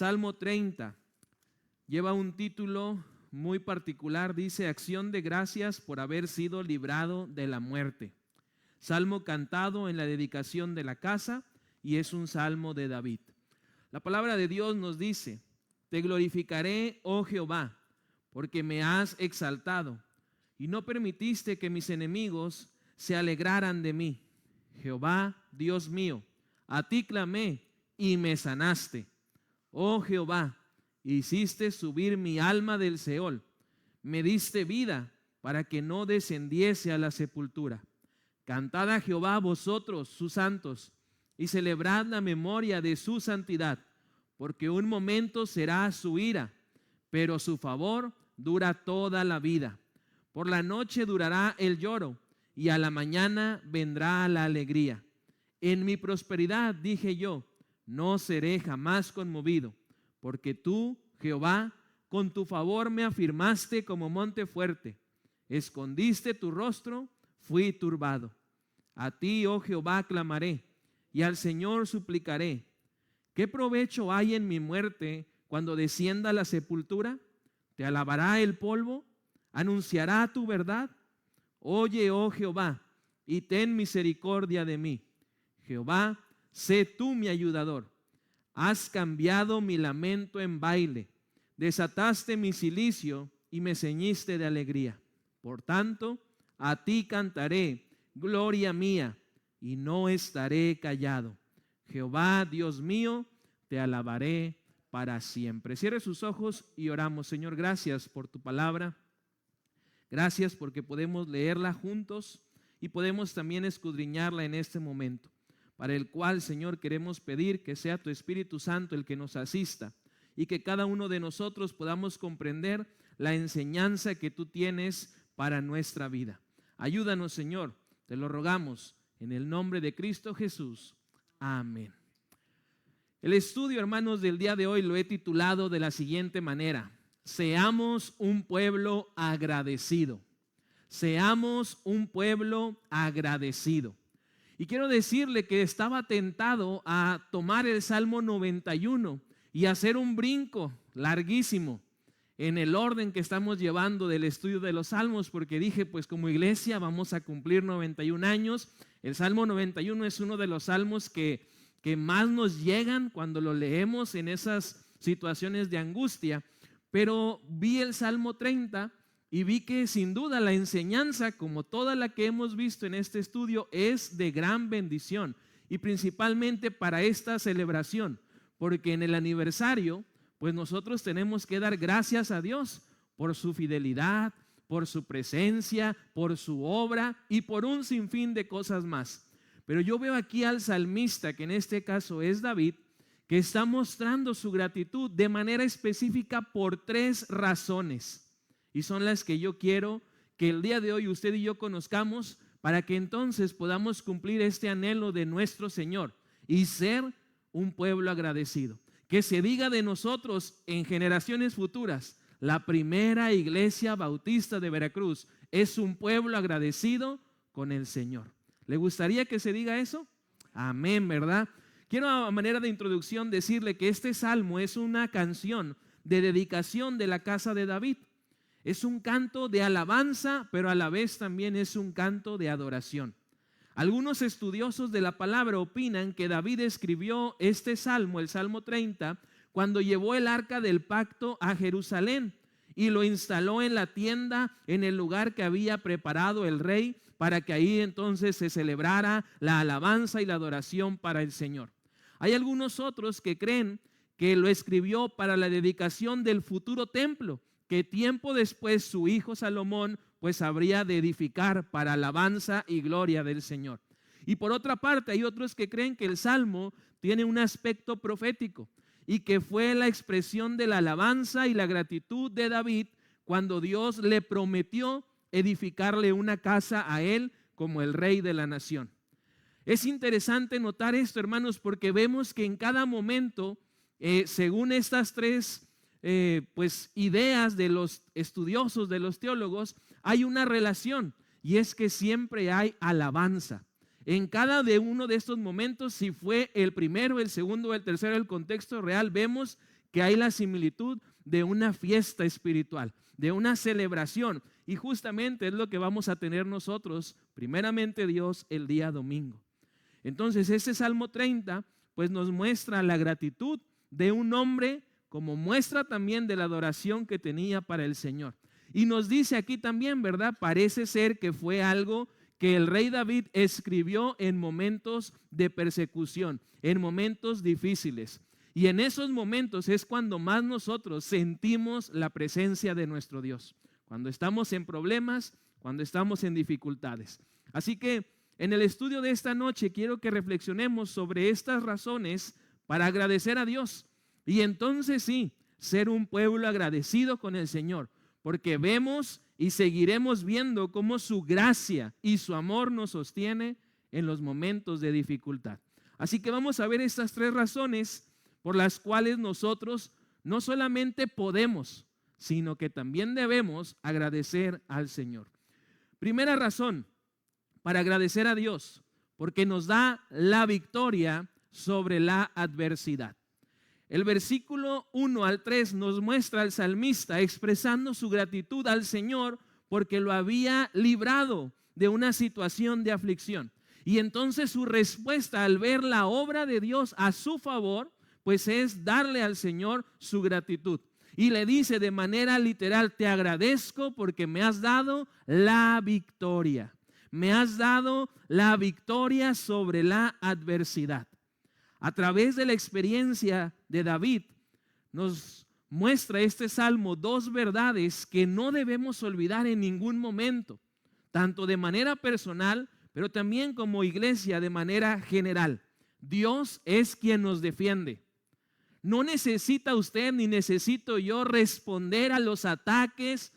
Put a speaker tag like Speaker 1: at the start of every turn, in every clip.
Speaker 1: Salmo 30 lleva un título muy particular, dice: Acción de gracias por haber sido librado de la muerte. Salmo cantado en la dedicación de la casa y es un salmo de David. La palabra de Dios nos dice: Te glorificaré, oh Jehová, porque me has exaltado y no permitiste que mis enemigos se alegraran de mí. Jehová, Dios mío, a ti clamé y me sanaste. Oh Jehová, hiciste subir mi alma del Seol, me diste vida para que no descendiese a la sepultura. Cantad a Jehová vosotros, sus santos, y celebrad la memoria de su santidad, porque un momento será su ira, pero su favor dura toda la vida. Por la noche durará el lloro, y a la mañana vendrá la alegría. En mi prosperidad dije yo: no seré jamás conmovido, porque tú, Jehová, con tu favor me afirmaste como monte fuerte. Escondiste tu rostro, fui turbado. A ti, oh Jehová, clamaré, y al Señor suplicaré. ¿Qué provecho hay en mi muerte cuando descienda a la sepultura? ¿Te alabará el polvo? ¿Anunciará tu verdad? Oye, oh Jehová, y ten misericordia de mí. Jehová, sé tú mi ayudador. Has cambiado mi lamento en baile, desataste mi cilicio y me ceñiste de alegría. Por tanto, a ti cantaré, gloria mía, y no estaré callado. Jehová, Dios mío, te alabaré para siempre. Cierre sus ojos y oramos. Señor, gracias por tu palabra. Gracias porque podemos leerla juntos y podemos también escudriñarla en este momento, para el cual, Señor, queremos pedir que sea tu Espíritu Santo el que nos asista y que cada uno de nosotros podamos comprender la enseñanza que tú tienes para nuestra vida. Ayúdanos, Señor, te lo rogamos en el nombre de Cristo Jesús. Amén. El estudio, hermanos, del día de hoy lo he titulado de la siguiente manera: Seamos un pueblo agradecido. Seamos un pueblo agradecido. Y quiero decirle que estaba tentado a tomar el Salmo 91 y hacer un brinco larguísimo en el orden que estamos llevando del estudio de los salmos, porque dije, pues como iglesia vamos a cumplir 91 años. El Salmo 91 es uno de los salmos que más nos llegan cuando lo leemos en esas situaciones de angustia. Pero vi el Salmo 30 y vi que sin duda la enseñanza, como toda la que hemos visto en este estudio, es de gran bendición, y principalmente para esta celebración, porque en el aniversario, pues nosotros tenemos que dar gracias a Dios por su fidelidad, por su presencia, por su obra y por un sinfín de cosas más. Pero yo veo aquí al salmista, que en este caso es David, que está mostrando su gratitud de manera específica por 3 razones. Y son las que yo quiero que el día de hoy usted y yo conozcamos, para que entonces podamos cumplir este anhelo de nuestro Señor y ser un pueblo agradecido. Que se diga de nosotros en generaciones futuras: la primera iglesia bautista de Veracruz es un pueblo agradecido con el Señor. ¿Le gustaría que se diga eso? Amén, ¿verdad? Quiero, a manera de introducción, decirle que este salmo es una canción de dedicación de la casa de David. Es un canto de alabanza, pero a la vez también es un canto de adoración. Algunos estudiosos de la palabra opinan que David escribió este salmo, el Salmo 30, cuando llevó el arca del pacto a Jerusalén y lo instaló en la tienda, en el lugar que había preparado el rey, para que ahí entonces se celebrara la alabanza y la adoración para el Señor. Hay algunos otros que creen que lo escribió para la dedicación del futuro templo, que tiempo después su hijo Salomón pues habría de edificar para alabanza y gloria del Señor. Y por otra parte, hay otros que creen que el Salmo tiene un aspecto profético y que fue la expresión de la alabanza y la gratitud de David cuando Dios le prometió edificarle una casa a él como el rey de la nación. Es interesante notar esto, hermanos, porque vemos que en cada momento, según estas 3 ideas de los estudiosos, de los teólogos, hay una relación, y es que siempre hay alabanza. En cada uno de estos momentos, si fue el primero, el segundo o el tercero, el contexto real, vemos que hay la similitud de una fiesta espiritual, de una celebración. Y justamente es lo que vamos a tener nosotros, primeramente Dios, el día domingo. Entonces, este Salmo 30, pues nos muestra la gratitud de un hombre, como muestra también de la adoración que tenía para el Señor. Y nos dice aquí también, ¿verdad? Parece ser que fue algo que el rey David escribió en momentos de persecución, en momentos difíciles. Y en esos momentos es cuando más nosotros sentimos la presencia de nuestro Dios. Cuando estamos en problemas, cuando estamos en dificultades. Así que en el estudio de esta noche quiero que reflexionemos sobre estas razones para agradecer a Dios. Y entonces sí, ser un pueblo agradecido con el Señor. Porque vemos y seguiremos viendo cómo su gracia y su amor nos sostiene en los momentos de dificultad. Así que vamos a ver estas 3 razones por las cuales nosotros no solamente podemos, sino que también debemos agradecer al Señor. Primera razón para agradecer a Dios, porque nos da la victoria sobre la adversidad. El versículo 1 al 3 nos muestra al salmista expresando su gratitud al Señor porque lo había librado de una situación de aflicción. Y entonces su respuesta al ver la obra de Dios a su favor, pues es darle al Señor su gratitud. Y le dice de manera literal: te agradezco porque me has dado la victoria. Me has dado la victoria sobre la adversidad. A través de la experiencia de David, nos muestra este salmo 2 verdades que no debemos olvidar en ningún momento, tanto de manera personal, pero también como iglesia de manera general. Dios es quien nos defiende. No necesita usted ni necesito yo responder a los ataques.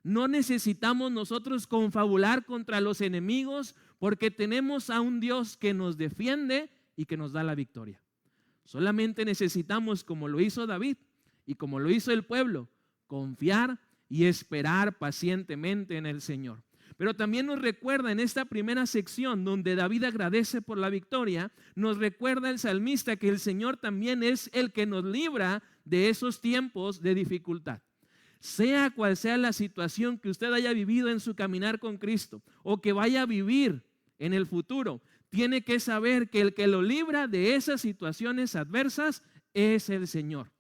Speaker 1: No necesitamos nosotros confabular contra los enemigos, porque tenemos a un Dios que nos defiende y que nos da la victoria. Solamente necesitamos, como lo hizo David y como lo hizo el pueblo, confiar y esperar pacientemente en el Señor. Pero también nos recuerda en esta primera sección donde David agradece por la victoria, nos recuerda el salmista que el Señor también es el que nos libra de esos tiempos de dificultad. Sea cual sea la situación que usted haya vivido en su caminar con Cristo o que vaya a vivir en el futuro, tiene que saber que el que lo libra de esas situaciones adversas es el Señor.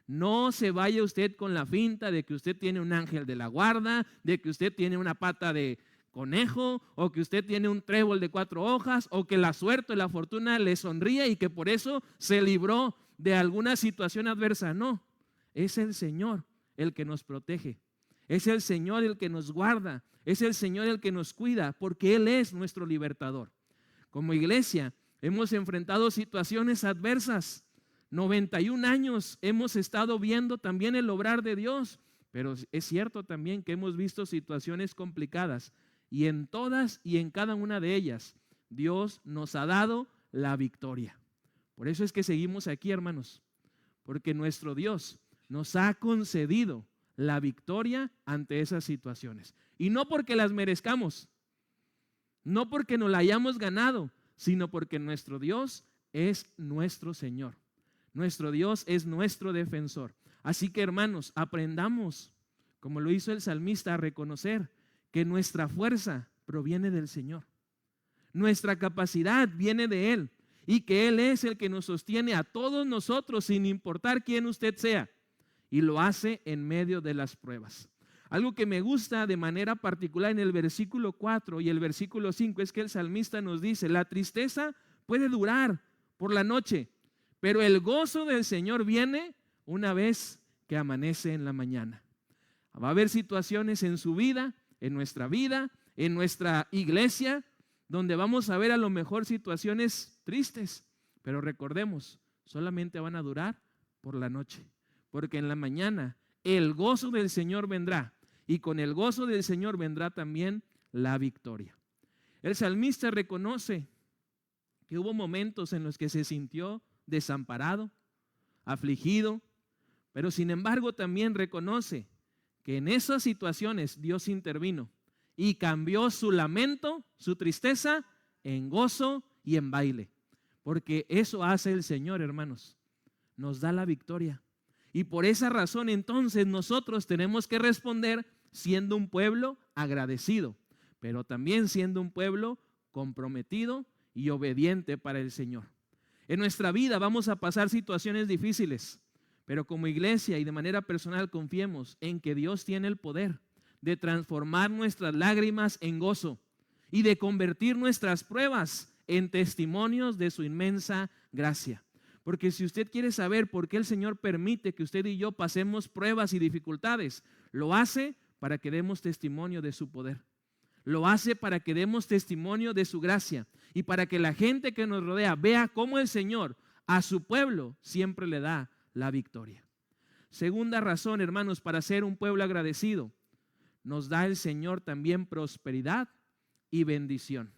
Speaker 1: No se vaya usted con la finta de que usted tiene un ángel de la guarda, de que usted tiene una pata de conejo, o que usted tiene un trébol de 4 hojas, o que la suerte o la fortuna le sonríe y que por eso se libró de alguna situación adversa. No, es el Señor el que nos protege. Es el Señor el que nos guarda. Es el Señor el que nos cuida, porque Él es nuestro libertador. Como iglesia hemos enfrentado situaciones adversas. 91 años hemos estado viendo también el obrar de Dios, pero es cierto también que hemos visto situaciones complicadas y en todas y en cada una de ellas Dios nos ha dado la victoria. Por eso es que seguimos aquí, hermanos, porque nuestro Dios nos ha concedido la victoria ante esas situaciones. Y no porque las merezcamos, no porque nos la hayamos ganado, sino porque nuestro Dios es nuestro Señor. Nuestro Dios es nuestro defensor. Así que, hermanos, aprendamos, como lo hizo el salmista, a reconocer que nuestra fuerza proviene del Señor. Nuestra capacidad viene de Él y que Él es el que nos sostiene a todos nosotros sin importar quién usted sea, y lo hace en medio de las pruebas. Algo que me gusta de manera particular en el versículo 4 y el versículo 5 es que el salmista nos dice: la tristeza puede durar por la noche, pero el gozo del Señor viene una vez que amanece en la mañana. Va a haber situaciones en su vida, en nuestra vida, en nuestra iglesia, donde vamos a ver a lo mejor situaciones tristes, pero recordemos, solamente van a durar por la noche, porque en la mañana el gozo del Señor vendrá, y con el gozo del Señor vendrá también la victoria. El salmista reconoce que hubo momentos en los que se sintió desamparado, afligido, pero sin embargo también reconoce que en esas situaciones Dios intervino y cambió su lamento, su tristeza, en gozo y en baile, porque eso hace el Señor, hermanos, nos da la victoria. Y por esa razón entonces nosotros tenemos que responder siendo un pueblo agradecido, pero también siendo un pueblo comprometido y obediente para el Señor. En nuestra vida vamos a pasar situaciones difíciles, pero como iglesia y de manera personal confiemos en que Dios tiene el poder de transformar nuestras lágrimas en gozo y de convertir nuestras pruebas en testimonios de su inmensa gracia. Porque si usted quiere saber por qué el Señor permite que usted y yo pasemos pruebas y dificultades, lo hace para que demos testimonio de su poder. Lo hace para que demos testimonio de su gracia y para que la gente que nos rodea vea cómo el Señor a su pueblo siempre le da la victoria. Segunda razón, hermanos, para ser un pueblo agradecido, nos da el Señor también prosperidad y bendición.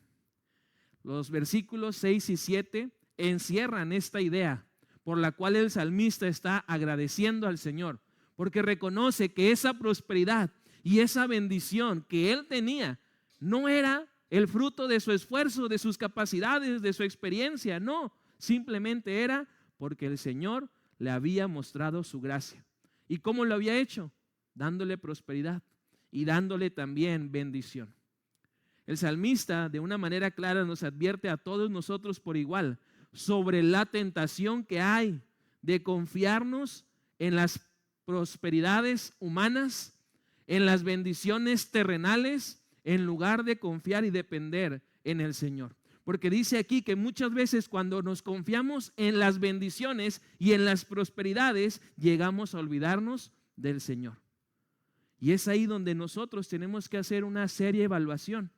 Speaker 1: Los versículos 6 y 7 encierran esta idea por la cual el salmista está agradeciendo al Señor, porque reconoce que esa prosperidad y esa bendición que él tenía no era el fruto de su esfuerzo, de sus capacidades, de su experiencia, no, simplemente era porque el Señor le había mostrado su gracia. ¿Y cómo lo había hecho? Dándole prosperidad y dándole también bendición. El salmista de una manera clara nos advierte a todos nosotros por igual sobre la tentación que hay de confiarnos en las prosperidades humanas, en las bendiciones terrenales, en lugar de confiar y depender en el Señor. Porque dice aquí que muchas veces cuando nos confiamos en las bendiciones y en las prosperidades, llegamos a olvidarnos del Señor. Y es ahí donde nosotros tenemos que hacer una seria evaluación,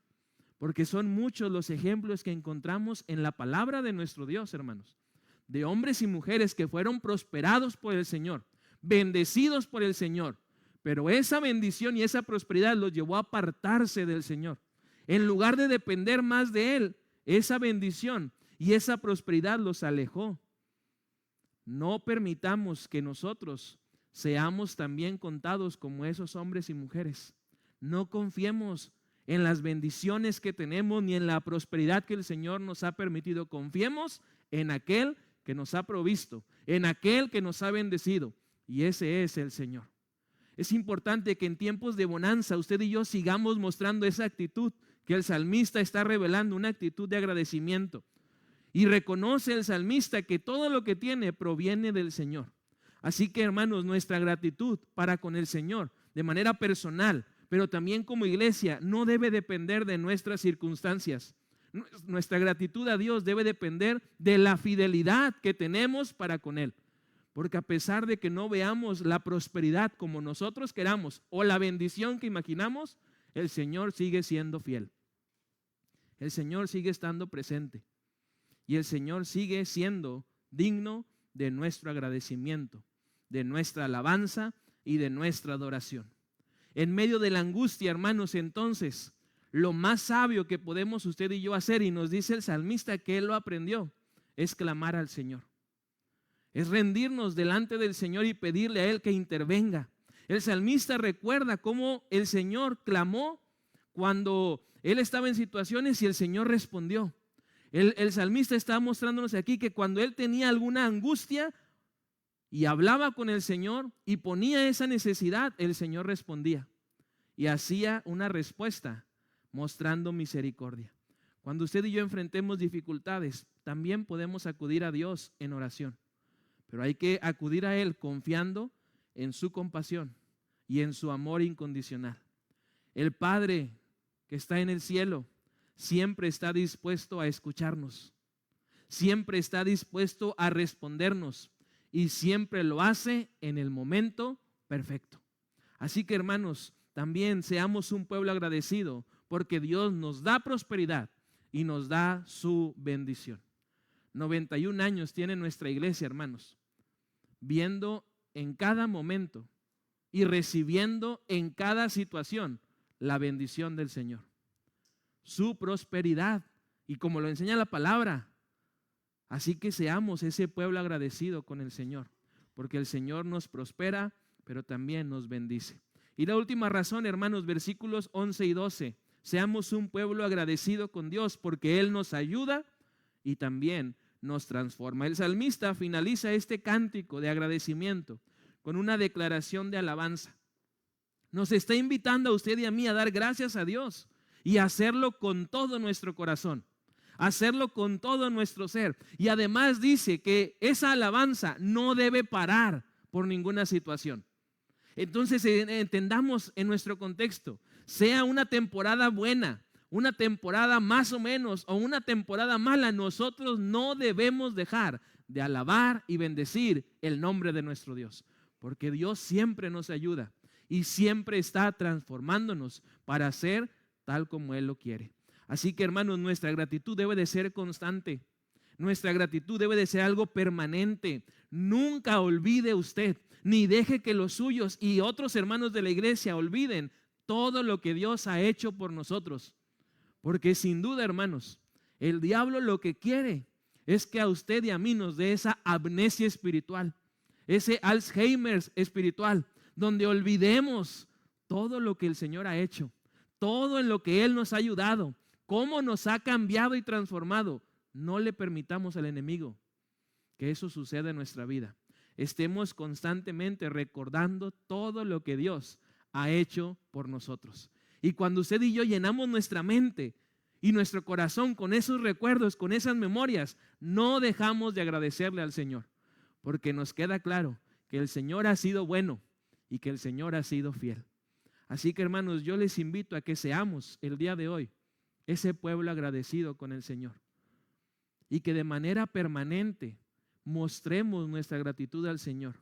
Speaker 1: porque son muchos los ejemplos que encontramos en la palabra de nuestro Dios, hermanos, de hombres y mujeres que fueron prosperados por el Señor, bendecidos por el Señor, pero esa bendición y esa prosperidad los llevó a apartarse del Señor. En lugar de depender más de Él, esa bendición y esa prosperidad los alejó. No permitamos que nosotros seamos también contados como esos hombres y mujeres. No confiemos en las bendiciones que tenemos ni en la prosperidad que el Señor nos ha permitido. Confiemos en aquel que nos ha provisto, en aquel que nos ha bendecido, y ese es el Señor. Es importante que en tiempos de bonanza usted y yo sigamos mostrando esa actitud que el salmista está revelando, una actitud de agradecimiento. Y reconoce el salmista que todo lo que tiene proviene del Señor. Así que, hermanos, nuestra gratitud para con el Señor, de manera personal, pero también como iglesia, no debe depender de nuestras circunstancias. Nuestra gratitud a Dios debe depender de la fidelidad que tenemos para con Él. Porque a pesar de que no veamos la prosperidad como nosotros queramos o la bendición que imaginamos, el Señor sigue siendo fiel. El Señor sigue estando presente. Y el Señor sigue siendo digno de nuestro agradecimiento, de nuestra alabanza y de nuestra adoración. En medio de la angustia, hermanos, entonces, lo más sabio que podemos usted y yo hacer, y nos dice el salmista que él lo aprendió, es clamar al Señor. Es rendirnos delante del Señor y pedirle a Él que intervenga. El salmista recuerda cómo el Señor clamó cuando él estaba en situaciones y el Señor respondió. El salmista está mostrándonos aquí que cuando él tenía alguna angustia y hablaba con el Señor y ponía esa necesidad, el Señor respondía y hacía una respuesta mostrando misericordia. Cuando usted y yo enfrentemos dificultades, también podemos acudir a Dios en oración. Pero hay que acudir a Él confiando en su compasión y en su amor incondicional. El Padre que está en el cielo siempre está dispuesto a escucharnos, siempre está dispuesto a respondernos y siempre lo hace en el momento perfecto. Así que, hermanos, también seamos un pueblo agradecido porque Dios nos da prosperidad y nos da su bendición. 91 años tiene nuestra iglesia, hermanos, viendo en cada momento y recibiendo en cada situación la bendición del Señor, su prosperidad, y como lo enseña la palabra. Así que seamos ese pueblo agradecido con el Señor, porque el Señor nos prospera, pero también nos bendice. Y la última razón, hermanos, versículos 11 y 12, seamos un pueblo agradecido con Dios, porque Él nos ayuda y también nos transforma. El salmista finaliza este cántico de agradecimiento con una declaración de alabanza. Nos está invitando a usted y a mí a dar gracias a Dios y a hacerlo con todo nuestro corazón, hacerlo con todo nuestro ser. Y además dice que esa alabanza no debe parar por ninguna situación. Entonces entendamos en nuestro contexto, sea una temporada buena, una temporada más o menos o una temporada mala, nosotros no debemos dejar de alabar y bendecir el nombre de nuestro Dios, porque Dios siempre nos ayuda y siempre está transformándonos para ser tal como Él lo quiere. Así que, hermanos, nuestra gratitud debe de ser constante. Nuestra gratitud debe de ser algo permanente. Nunca olvide usted, ni deje que los suyos y otros hermanos de la iglesia olviden todo lo que Dios ha hecho por nosotros. Porque sin duda, hermanos, el diablo lo que quiere es que a usted y a mí nos dé esa amnesia espiritual, ese Alzheimer espiritual, donde olvidemos todo lo que el Señor ha hecho, todo en lo que Él nos ha ayudado, cómo nos ha cambiado y transformado. No le permitamos al enemigo que eso suceda en nuestra vida. Estemos constantemente recordando todo lo que Dios ha hecho por nosotros. Y cuando usted y yo llenamos nuestra mente y nuestro corazón con esos recuerdos, con esas memorias, no dejamos de agradecerle al Señor, porque nos queda claro que el Señor ha sido bueno y que el Señor ha sido fiel. Así que, hermanos, yo les invito a que seamos el día de hoy ese pueblo agradecido con el Señor y que de manera permanente mostremos nuestra gratitud al Señor.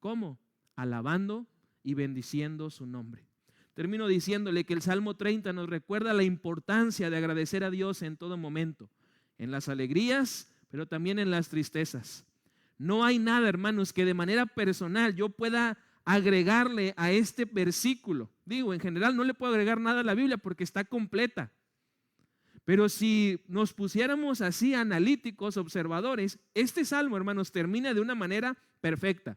Speaker 1: ¿Cómo? Alabando y bendiciendo su nombre. Termino diciéndole que el Salmo 30 nos recuerda la importancia de agradecer a Dios en todo momento, en las alegrías, pero también en las tristezas. No hay nada, hermanos, que de manera personal yo pueda agregarle a este versículo. Digo, en general no le puedo agregar nada a la Biblia porque está completa. Pero si nos pusiéramos así analíticos, observadores, este salmo, hermanos, termina de una manera perfecta.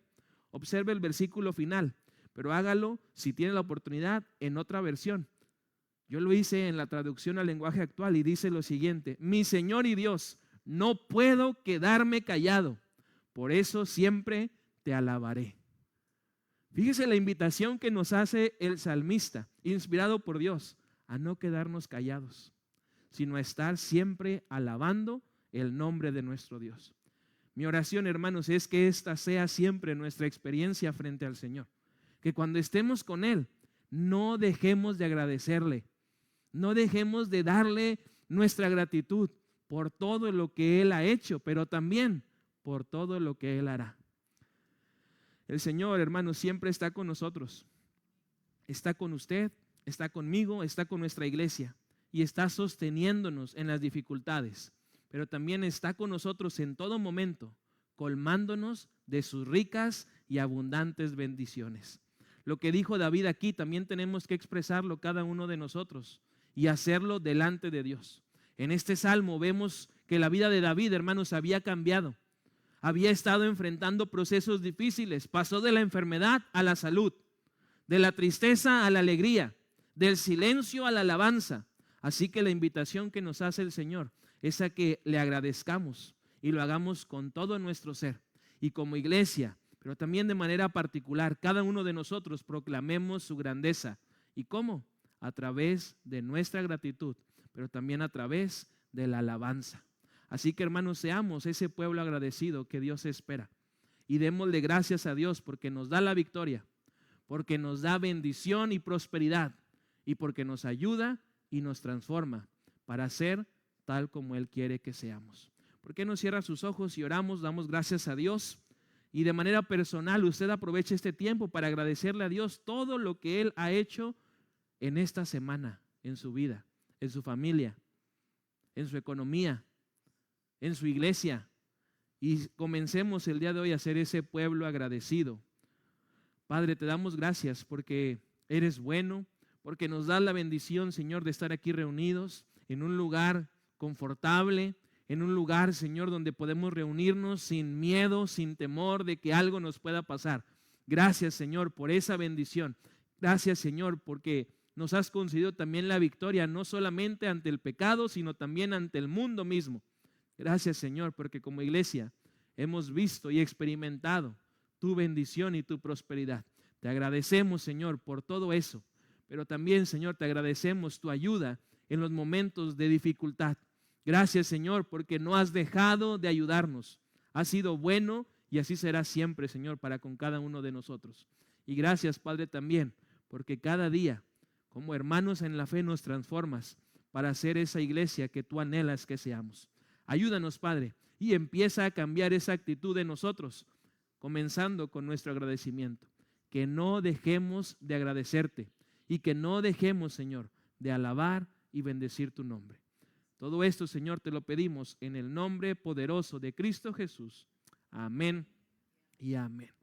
Speaker 1: Observe el versículo final, pero hágalo, si tiene la oportunidad, en otra versión. Yo lo hice en la traducción al lenguaje actual y dice lo siguiente: mi Señor y Dios, no puedo quedarme callado, por eso siempre te alabaré. Fíjese la invitación que nos hace el salmista, inspirado por Dios, a no quedarnos callados, sino a estar siempre alabando el nombre de nuestro Dios. Mi oración, hermanos, es que esta sea siempre nuestra experiencia frente al Señor. Que cuando estemos con Él, no dejemos de agradecerle, no dejemos de darle nuestra gratitud por todo lo que Él ha hecho, pero también por todo lo que Él hará. El Señor, hermanos, siempre está con nosotros. Está con usted, está conmigo, está con nuestra iglesia y está sosteniéndonos en las dificultades, pero también está con nosotros en todo momento, colmándonos de sus ricas y abundantes bendiciones. Lo que dijo David aquí también tenemos que expresarlo cada uno de nosotros y hacerlo delante de Dios. En este salmo vemos que la vida de David, hermanos, había cambiado. Había estado enfrentando procesos difíciles, pasó de la enfermedad a la salud, de la tristeza a la alegría, del silencio a la alabanza. Así que la invitación que nos hace el Señor es a que le agradezcamos y lo hagamos con todo nuestro ser. Y como iglesia, pero también de manera particular, cada uno de nosotros proclamemos su grandeza. ¿Y cómo? A través de nuestra gratitud, pero también a través de la alabanza. Así que, hermanos, seamos ese pueblo agradecido que Dios espera y démosle gracias a Dios porque nos da la victoria, porque nos da bendición y prosperidad y porque nos ayuda y nos transforma para ser tal como Él quiere que seamos. ¿Por qué no cierra sus ojos y oramos? Damos gracias a Dios y de manera personal usted aproveche este tiempo para agradecerle a Dios todo lo que Él ha hecho en esta semana, en su vida, en su familia, en su economía, en su iglesia, y comencemos el día de hoy a ser ese pueblo agradecido. Padre, te damos gracias porque eres bueno, porque nos das la bendición, Señor, de estar aquí reunidos en un lugar confortable, en un lugar, Señor, donde podemos reunirnos sin miedo, sin temor de que algo nos pueda pasar. Gracias, Señor, por esa bendición. Gracias, Señor, porque nos has concedido también la victoria, no solamente ante el pecado, sino también ante el mundo mismo. Gracias, Señor, porque como iglesia hemos visto y experimentado tu bendición y tu prosperidad. Te agradecemos, Señor, por todo eso, pero también, Señor, te agradecemos tu ayuda en los momentos de dificultad. Gracias, Señor, porque no has dejado de ayudarnos. Has sido bueno y así será siempre, Señor, para con cada uno de nosotros. Y gracias, Padre, también, porque cada día, como hermanos en la fe, nos transformas para ser esa iglesia que tú anhelas que seamos. Ayúdanos, Padre, y empieza a cambiar esa actitud de nosotros, comenzando con nuestro agradecimiento. Que no dejemos de agradecerte y que no dejemos, Señor, de alabar y bendecir tu nombre. Todo esto, Señor, te lo pedimos en el nombre poderoso de Cristo Jesús. Amén y amén.